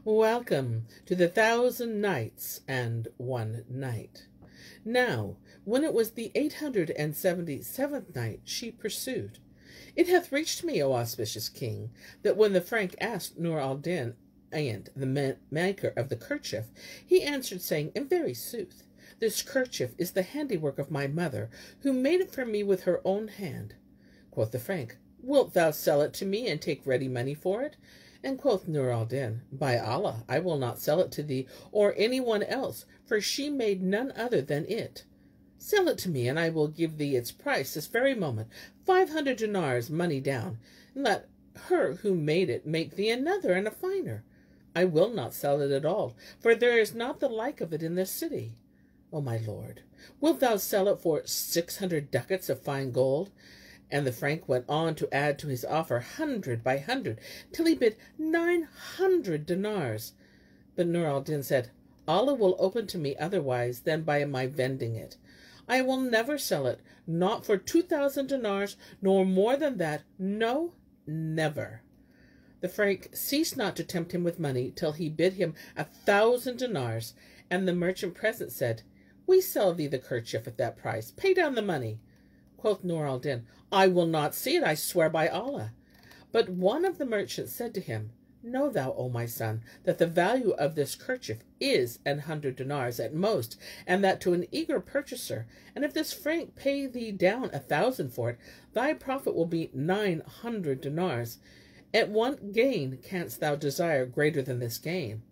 Welcome to the 1000 Nights and 1 Night. Now, when it was the 877th night, she pursued, It hath reached me, O auspicious king, that when the Frank asked Nur al-Din and the maker of the kerchief, he answered, saying, In very sooth, this kerchief is the handiwork of my mother, who made it for me with her own hand. Quoth the Frank, Wilt thou sell it to me, and take ready money for it? And quoth Nur al-Din, By Allah, I will not sell it to thee, or any one else, for she made none other than it. Sell it to me, and I will give thee its price this very moment, 500 dinars money down, and let her who made it make thee another and a finer. I will not sell it at all, for there is not the like of it in this city. O my lord, wilt thou sell it for 600 ducats of fine gold? And the Frank went on to add to his offer 100 by 100, till he bid 900 dinars. But Nur al-Din said, Allah will open to me otherwise than by my vending it. I will never sell it, not for 2,000 dinars, nor more than that, no, never. The Frank ceased not to tempt him with money, till he bid him 1,000 dinars, and the merchant present said, We sell thee the kerchief at that price, pay down the money. Quoth Nur al-Din, I will not see it, I swear by Allah. But one of the merchants said to him, Know thou, O my son, that the value of this kerchief is 100 dinars at most, and that to an eager purchaser, and if this Frank pay thee down 1,000 for it, thy profit will be 900 dinars. At what gain canst thou desire greater than this gain?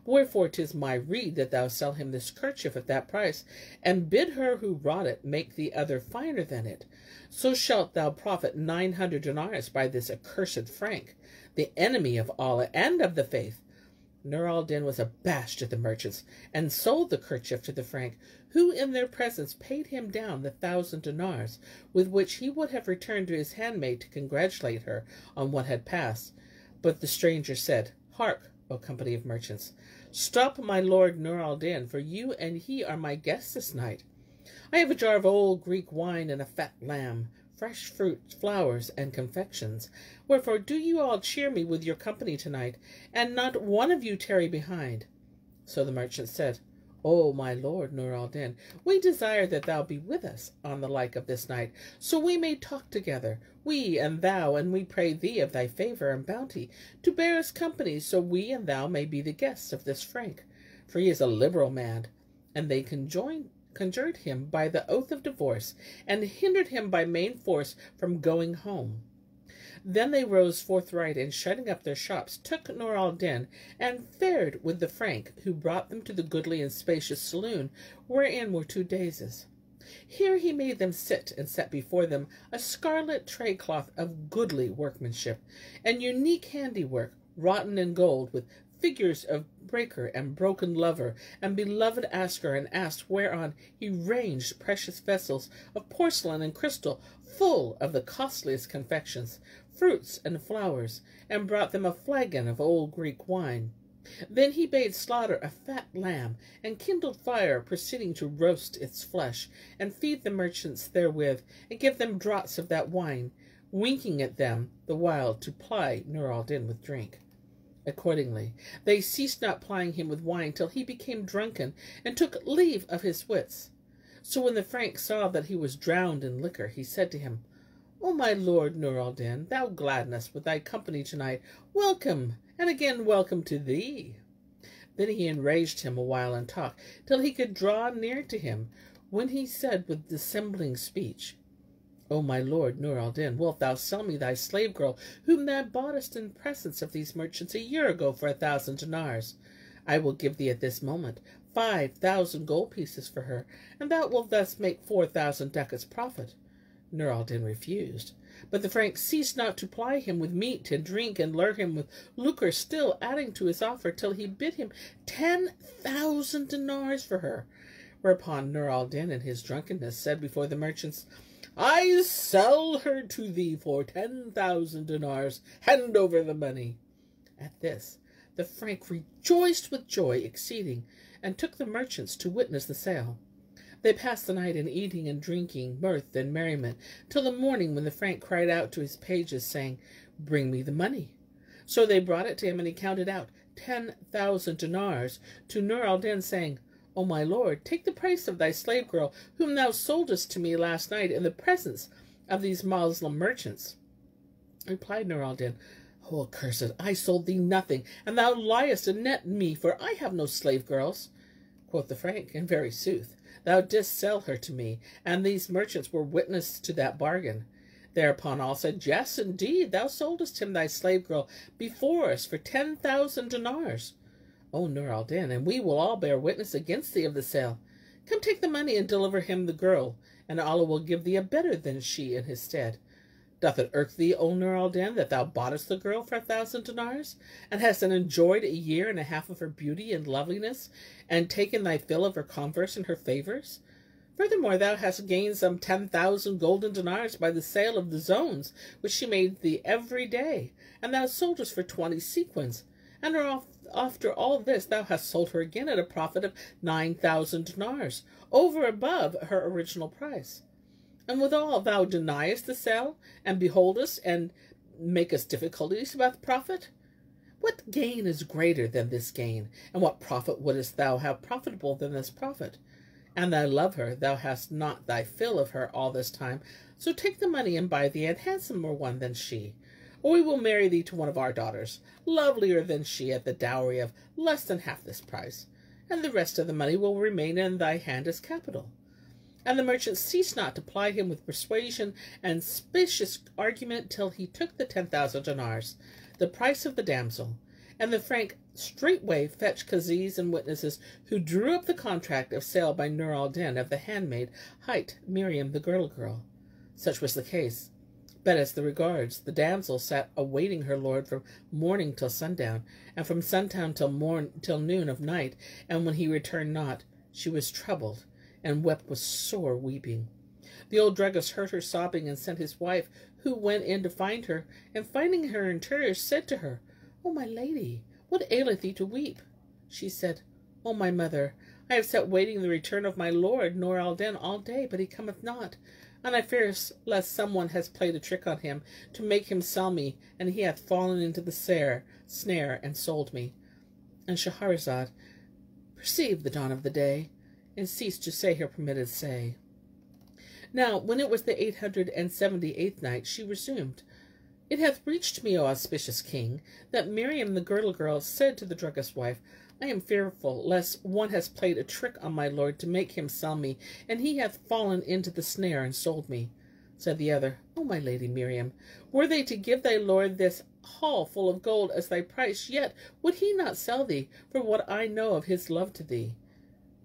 Wherefore 'tis my rede that thou sell him this kerchief at that price, and bid her who wrought it make the other finer than it. So shalt thou profit 900 dinars by this accursed Frank, the enemy of Allah and of the faith. Nur al-Din was abashed at the merchants, and sold the kerchief to the Frank, who in their presence paid him down the 1,000 dinars, with which he would have returned to his handmaid to congratulate her on what had passed. But the stranger said, Hark, O company of merchants, stop my lord Nur al-Din, for you and he are my guests this night. I have a jar of old Greek wine and a fat lamb, fresh fruit, flowers, and confections. Wherefore do you all cheer me with your company tonight, and not one of you tarry behind. So the merchant said, O my lord Nur al-Din, we desire that thou be with us on the like of this night, so we may talk together, we and thou, and we pray thee of thy favour and bounty, to bear us company, so we and thou may be the guests of this Frank, for he is a liberal man. And they conjured him by the oath of divorce, and hindered him by main force from going home. Then they rose forthright, and shutting up their shops, took Nur al-Din, and fared with the Frank, who brought them to the goodly and spacious saloon, wherein were 2 daïses. Here he made them sit, and set before them a scarlet tray cloth of goodly workmanship, and unique handiwork, wroughten in gold, with figures of breaker and broken lover, and beloved asker and ass, whereon he ranged precious vessels of porcelain and crystal, full of the costliest confections, fruits and flowers, and brought them a flagon of old Greek wine. Then he bade slaughter a fat lamb, and kindled fire, proceeding to roast its flesh, and feed the merchants therewith, and give them draughts of that wine, winking at them the while to ply Nur al-Din with drink. Accordingly, they ceased not plying him with wine till he became drunken, and took leave of his wits. So when the Frank saw that he was drowned in liquor, he said to him, O my lord Nur al-Din, thou gladden us with thy company tonight. Welcome, and again welcome to thee. Then he enraged him a while in talk, till he could draw near to him, when he said with dissembling speech, O my lord Nur al-Din, wilt thou sell me thy slave girl, whom thou boughtest in presence of these merchants a year ago for 1,000 dinars? I will give thee at this moment 5,000 gold pieces for her, and thou wilt thus make 4,000 ducats profit. Nur al-Din refused, but the Frank ceased not to ply him with meat and drink, and lure him with lucre, still adding to his offer, till he bid him 10,000 dinars for her. Whereupon Nur al-Din in his drunkenness said before the merchants, I sell her to thee for 10,000 dinars. Hand over the money. At this, the Frank rejoiced with joy exceeding, and took the merchants to witness the sale. They passed the night in eating and drinking, mirth and merriment, till the morning, when the Frank cried out to his pages, saying, Bring me the money. So they brought it to him, and he counted out 10,000 dinars to Nur al-Din, saying, O my lord, take the price of thy slave girl, whom thou soldest to me last night in the presence of these Moslem merchants. Replied Nur al-Din, O accursed, I sold thee nothing, and thou liest and net me, for I have no slave girls. Quoth the Frank, In very sooth, thou didst sell her to me, and these merchants were witness to that bargain. Thereupon all said, Yes, indeed, thou soldest him thy slave girl before us for 10,000 dinars. O Nur al-Din, and we will all bear witness against thee of the sale. Come, take the money and deliver him the girl, and Allah will give thee a better than she in his stead. Doth it irk thee, O Nur al-Din, that thou boughtest the girl for 1,000 dinars, and hast enjoyed 1.5 years of her beauty and loveliness, and taken thy fill of her converse and her favours? Furthermore, thou hast gained some 10,000 golden dinars by the sale of the zones, which she made thee every day, and thou soldest for 20 sequins. And after all this, thou hast sold her again at a profit of 9,000 dinars, over above her original price. And withal thou deniest the sale, and beholdest, and makest difficulties about the profit? What gain is greater than this gain, and what profit wouldest thou have profitable than this profit? And thou love her, thou hast not thy fill of her all this time, so take the money and buy thee a handsomer one than she. Or we will marry thee to one of our daughters, lovelier than she, at the dowry of less than half this price, and the rest of the money will remain in thy hand as capital. And the merchant ceased not to ply him with persuasion and specious argument till he took the 10,000 dinars, the price of the damsel. And the Frank straightway fetched Kazis and witnesses, who drew up the contract of sale by Nur al-Din of the handmaid hight Miriam the girdle girl. Such was the case. But as the regards, the damsel sat awaiting her lord from morning till sundown, and from sundown till noon of night, and when he returned not, she was troubled, and wept with sore weeping. The old druggist heard her sobbing, and sent his wife, who went in to find her, and finding her in tears, said to her, O my lady, what aileth thee to weep? She said, O my mother, I have sat waiting the return of my lord Nur al-Din all day, but he cometh not, and I fear lest someone has played a trick on him, to make him sell me, and he hath fallen into the snare, and sold me. And Shahrazad perceived the dawn of the day, and ceased to say her permitted say. Now, when it was the 878th night, she resumed, It hath reached me, O auspicious king, that Miriam the girdle girl said to the druggist's wife, I am fearful lest one has played a trick on my lord to make him sell me, and he hath fallen into the snare and sold me. Said the other, O my lady Miriam, were they to give thy lord this hall full of gold as thy price, yet would he not sell thee, for what I know of his love to thee.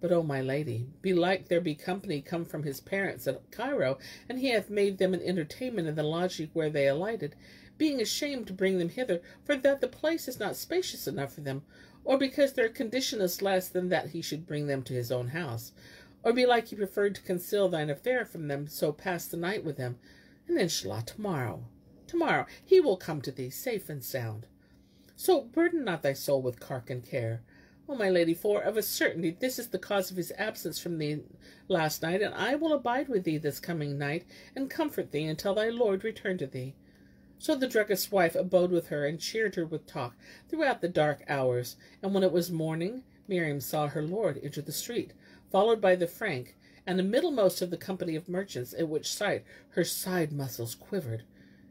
But, O my lady, belike there be company come from his parents at Cairo, and he hath made them an entertainment in the lodging where they alighted, being ashamed to bring them hither, for that the place is not spacious enough for them, or because their condition is less than that he should bring them to his own house. Or belike he preferred to conceal thine affair from them, so pass the night with them, and inshallah tomorrow he will come to thee safe and sound. So burden not thy soul with cark and care, O my lady, for of a certainty this is the cause of his absence from thee last night, and I will abide with thee this coming night, and comfort thee until thy lord return to thee. So the druggist's wife abode with her, and cheered her with talk throughout the dark hours, and when it was morning, Miriam saw her lord enter the street, followed by the Frank, and the middlemost of the company of merchants, at which sight her side muscles quivered,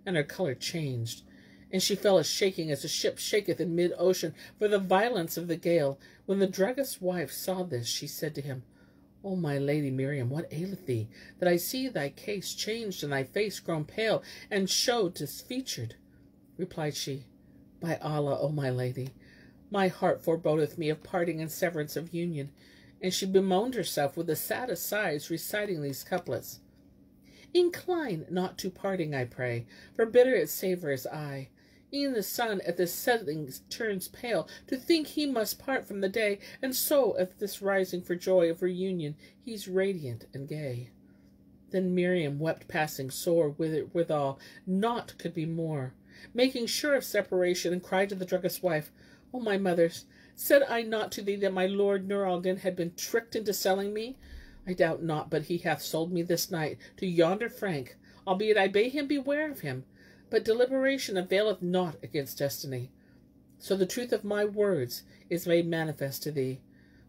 and her colour changed, and she fell a shaking as a ship shaketh in mid-ocean for the violence of the gale. When the druggist's wife saw this, she said to him, O my lady Miriam, what aileth thee, that I see thy case changed, and thy face grown pale, and showed disfeatured? Replied she, By Allah, O my lady, my heart forebodeth me of parting and severance of union. And she bemoaned herself with the saddest sighs, reciting these couplets. Incline not to parting, I pray, for bitter its savour is aye. E'en the sun at the setting turns pale, to think he must part from the day, and so at this rising for joy of reunion he's radiant and gay. Then Miriam wept passing sore withal, naught could be more, making sure of separation, and cried to the druggist's wife, O my mothers, said I not to thee that my lord Nur al-Din had been tricked into selling me? I doubt not but he hath sold me this night to yonder Frank, albeit I bade him beware of him. But deliberation availeth naught against destiny. So the truth of my words is made manifest to thee.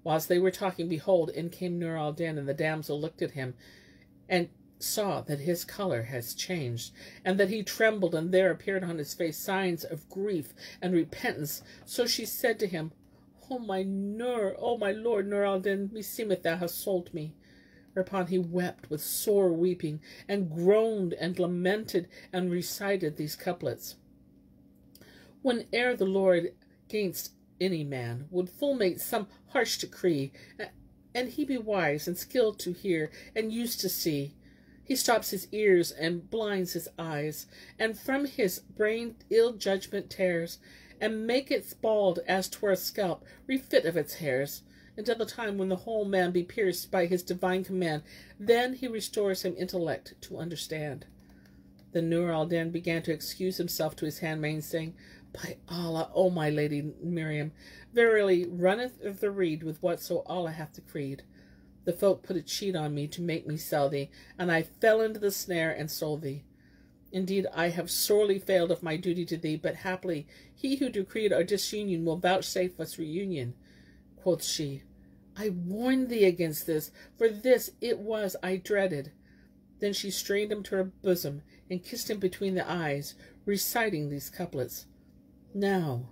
Whilst they were talking, behold, in came Nur al Din, and the damsel looked at him, and saw that his colour has changed, and that he trembled, and there appeared on his face signs of grief and repentance. So she said to him, O my lord Nur al Din, meseemeth thou hast sold me. Whereupon he wept with sore weeping, and groaned and lamented, and recited these couplets. Whene'er the Lord gainst any man would fulminate some harsh decree, and he be wise and skilled to hear and used to see, he stops his ears and blinds his eyes, and from his brain ill judgment tears, and maketh bald as 'twere a scalp, refit of its hairs, until the time when the whole man be pierced by his divine command. Then he restores him intellect to understand. Then Nur al Din began to excuse himself to his handmaid, saying, By Allah, O my lady Miriam, verily runneth the reed with whatso Allah hath decreed. The folk put a cheat on me to make me sell thee, and I fell into the snare and sold thee. Indeed, I have sorely failed of my duty to thee, but haply he who decreed our disunion will vouchsafe us reunion. Quoth she, I warned thee against this, for this it was I dreaded. Then she strained him to her bosom, and kissed him between the eyes, reciting these couplets. Now,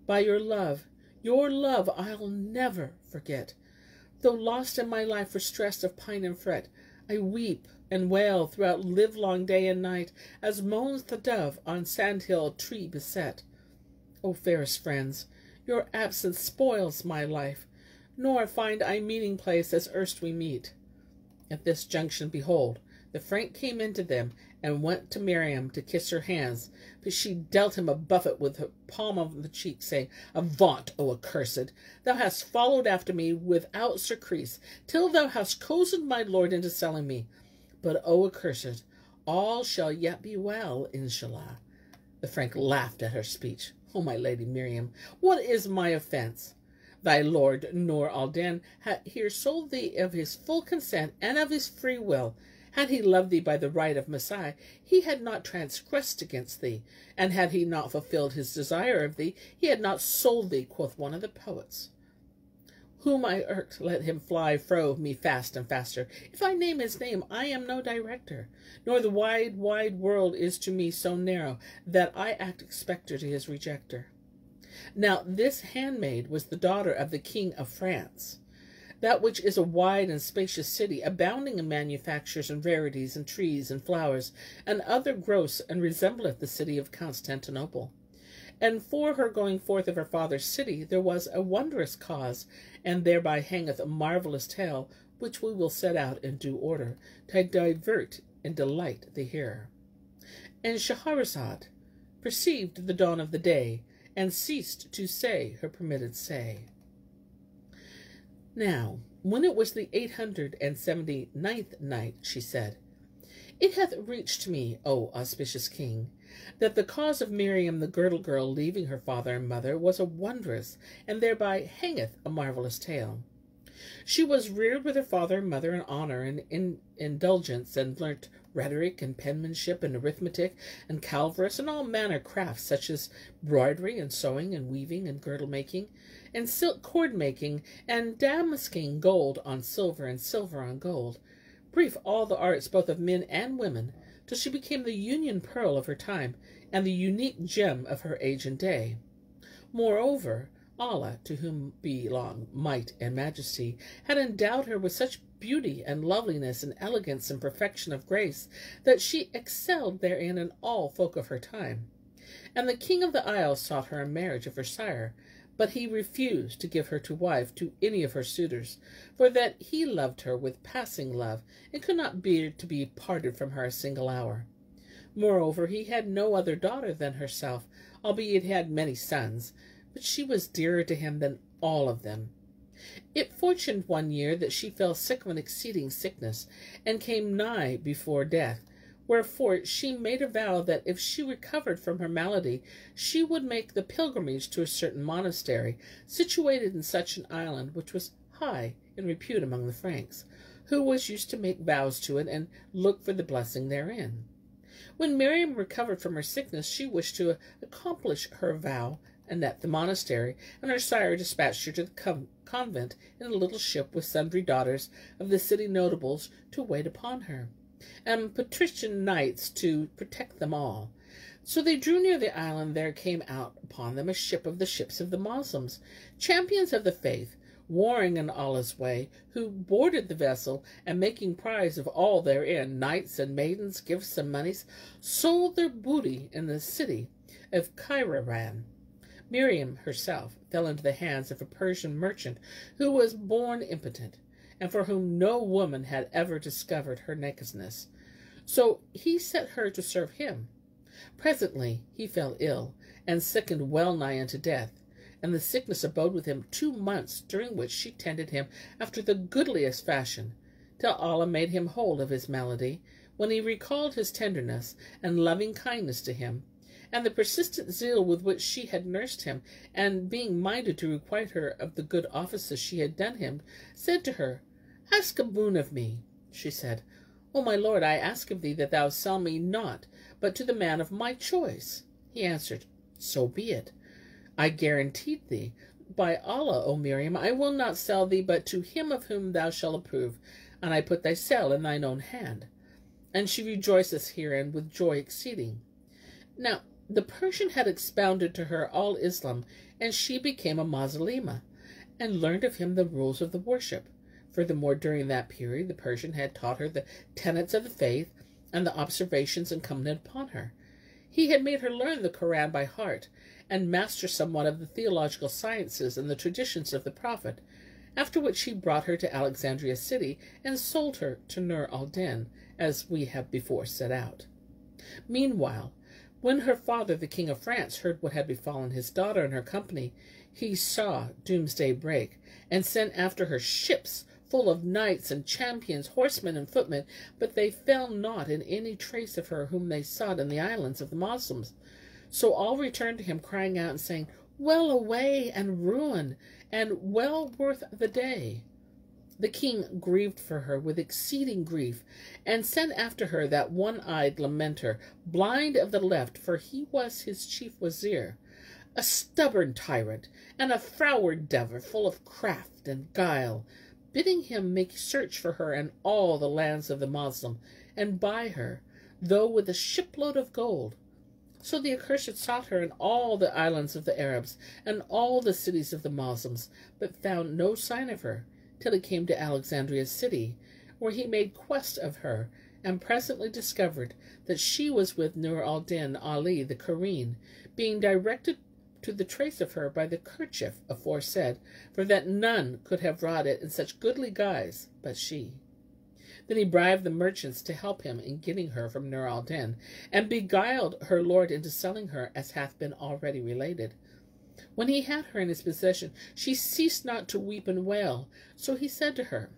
by your love I'll never forget. Though lost in my life for stress of pine and fret, I weep and wail throughout livelong day and night, as moans the dove on sandhill tree beset. O fairest friends, your absence spoils my life, nor find I meeting place as erst we meet. At this junction, behold, the Frank came into them, and went to Miriam to kiss her hands, but she dealt him a buffet with her palm of the cheek, saying, Avaunt, O accursed! Thou hast followed after me without surcease, till thou hast cozened my lord into selling me. But, O accursed, all shall yet be well, inshallah. The Frank laughed at her speech. O my lady Miriam, what is my offence? Thy lord Nur al Din hath here sold thee of his full consent and of his free will. Had he loved thee by the right of Messiah, he had not transgressed against thee, and had he not fulfilled his desire of thee, he had not sold thee, quoth one of the poets. Whom I irked, let him fly fro me fast and faster. If I name his name, I am no director, nor the wide, wide world is to me so narrow, that I act expector to his rejecter. Now this handmaid was the daughter of the King of France, that which is a wide and spacious city, abounding in manufactures and rarities, and trees and flowers, and other gross, and resembleth the city of Constantinople. And for her going forth of her father's city there was a wondrous cause, and thereby hangeth a marvellous tale, which we will set out in due order, to divert and delight the hearer. And Shahrazad perceived the dawn of the day, and ceased to say her permitted say. Now, when it was the 879th night, she said, It hath reached me, O auspicious king, that the cause of Miriam the girdle girl leaving her father and mother was a wondrous, and thereby hangeth a marvellous tale. She was reared with her father and mother in honour and in indulgence, and learnt rhetoric and penmanship and arithmetic and calverus and all manner crafts, such as broidery and sewing and weaving and girdle making and silk cord making and damasking gold on silver and silver on gold, brief all the arts both of men and women, till she became the union pearl of her time and the unique gem of her age and day. Moreover, Allah, to whom belong might and majesty, had endowed her with such beauty and loveliness and elegance and perfection of grace, that she excelled therein in all folk of her time. And the king of the isle sought her in marriage of her sire, but he refused to give her to wife to any of her suitors, for that he loved her with passing love, and could not bear to be parted from her a single hour. Moreover, he had no other daughter than herself, albeit he had many sons, but she was dearer to him than all of them. It fortuned one year that she fell sick of an exceeding sickness, and came nigh before death, wherefore she made a vow that if she recovered from her malady, she would make the pilgrimage to a certain monastery, situated in such an island, which was high in repute among the Franks, who was used to make vows to it, and look for the blessing therein. When Miriam recovered from her sickness, she wished to accomplish her vow, Annette the monastery, and her sire dispatched her to the convent in a little ship with sundry daughters of the city notables to wait upon her, and patrician knights to protect them all. So they drew near the island. There came out upon them a ship of the ships of the Moslems, champions of the faith, warring in Allah's way, who boarded the vessel, and making prize of all therein, knights and maidens, gifts and monies, sold their booty in the city of Kairouan. Miriam herself fell into the hands of a Persian merchant who was born impotent, and for whom no woman had ever discovered her nakedness. So he set her to serve him. Presently he fell ill, and sickened well nigh unto death, and the sickness abode with him 2 months, during which she tended him after the goodliest fashion, till Allah made him whole of his malady, when he recalled his tenderness and loving kindness to him, and the persistent zeal with which she had nursed him, and being minded to requite her of the good offices she had done him, said to her, "Ask a boon of me." She said, "O my lord, I ask of thee that thou sell me not, but to the man of my choice." He answered, "So be it. I guaranteed thee, by Allah, O Miriam, I will not sell thee but to him of whom thou shalt approve, and I put thy sale in thine own hand." And she rejoiceth herein with joy exceeding. Now the Persian had expounded to her all Islam, and she became a Moslema, and learned of him the rules of the worship. Furthermore, during that period, the Persian had taught her the tenets of the faith and the observations incumbent upon her. He had made her learn the Koran by heart, and master somewhat of the theological sciences and the traditions of the Prophet, after which he brought her to Alexandria city, and sold her to Nur al-Din, as we have before set out. Meanwhile, when her father, the King of France, heard what had befallen his daughter and her company, he saw doomsday break, and sent after her ships full of knights and champions, horsemen and footmen, but they fell not in any trace of her whom they sought in the islands of the Moslems. So all returned to him, crying out and saying, "Well away and ruin, and well worth the day." The king grieved for her with exceeding grief, and sent after her that one-eyed lamenter, blind of the left, for he was his chief wazir, a stubborn tyrant, and a froward devil, full of craft and guile, bidding him make search for her in all the lands of the Moslem, and buy her, though with a shipload of gold. So the accursed sought her in all the islands of the Arabs, and all the cities of the Moslems, but found no sign of her, till he came to Alexandria city, where he made quest of her, and presently discovered that she was with Nur al-Din Ali the Kareen, being directed to the trace of her by the kerchief aforesaid, for that none could have wrought it in such goodly guise but she. Then he bribed the merchants to help him in getting her from Nur al-Din, and beguiled her lord into selling her, as hath been already related. When he had her in his possession, she ceased not to weep and wail. So he said to her,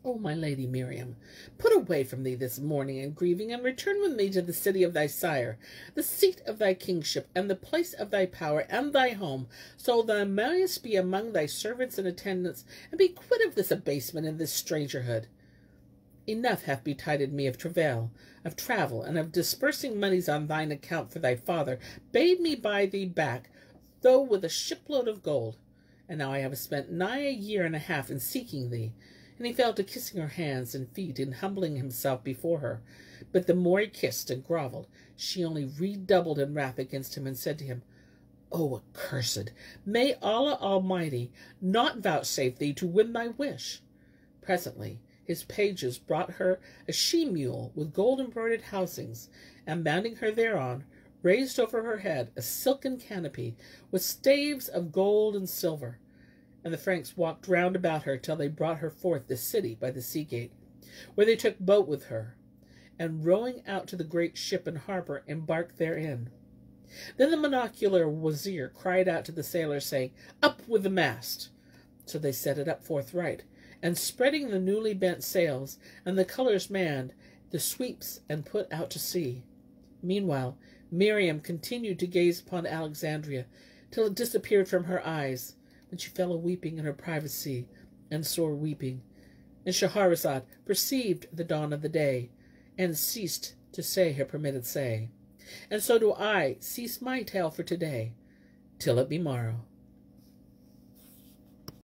"O my lady Miriam, put away from thee this mourning and grieving, and return with me to the city of thy sire, the seat of thy kingship, and the place of thy power, and thy home, so thou mayest be among thy servants and attendants, and be quit of this abasement and this strangerhood. Enough hath betided me of travail, of travel, and of dispersing monies on thine account, for thy father bade me buy thee back, though with a shipload of gold. And now I have spent nigh a year and a half in seeking thee." And he fell to kissing her hands and feet, and humbling himself before her. But the more he kissed and grovelled, she only redoubled in wrath against him, and said to him, "O accursed, may Allah Almighty not vouchsafe thee to win thy wish." Presently his pages brought her a she-mule with gold-embroidered housings, and mounting her thereon, raised over her head a silken canopy with staves of gold and silver. And the Franks walked round about her till they brought her forth the city by the sea gate, where they took boat with her, and rowing out to the great ship in harbour, embarked therein. Then the monocular wazir cried out to the sailors, saying, "Up with the mast!" So they set it up forthright, and spreading the newly bent sails, and the colours manned, the sweeps, and put out to sea. Meanwhile Miriam continued to gaze upon Alexandria, till it disappeared from her eyes, when she fell a-weeping in her privacy, and sore weeping. And Shahrazad perceived the dawn of the day, and ceased to say her permitted say. And so do I cease my tale for today. till it be morrow.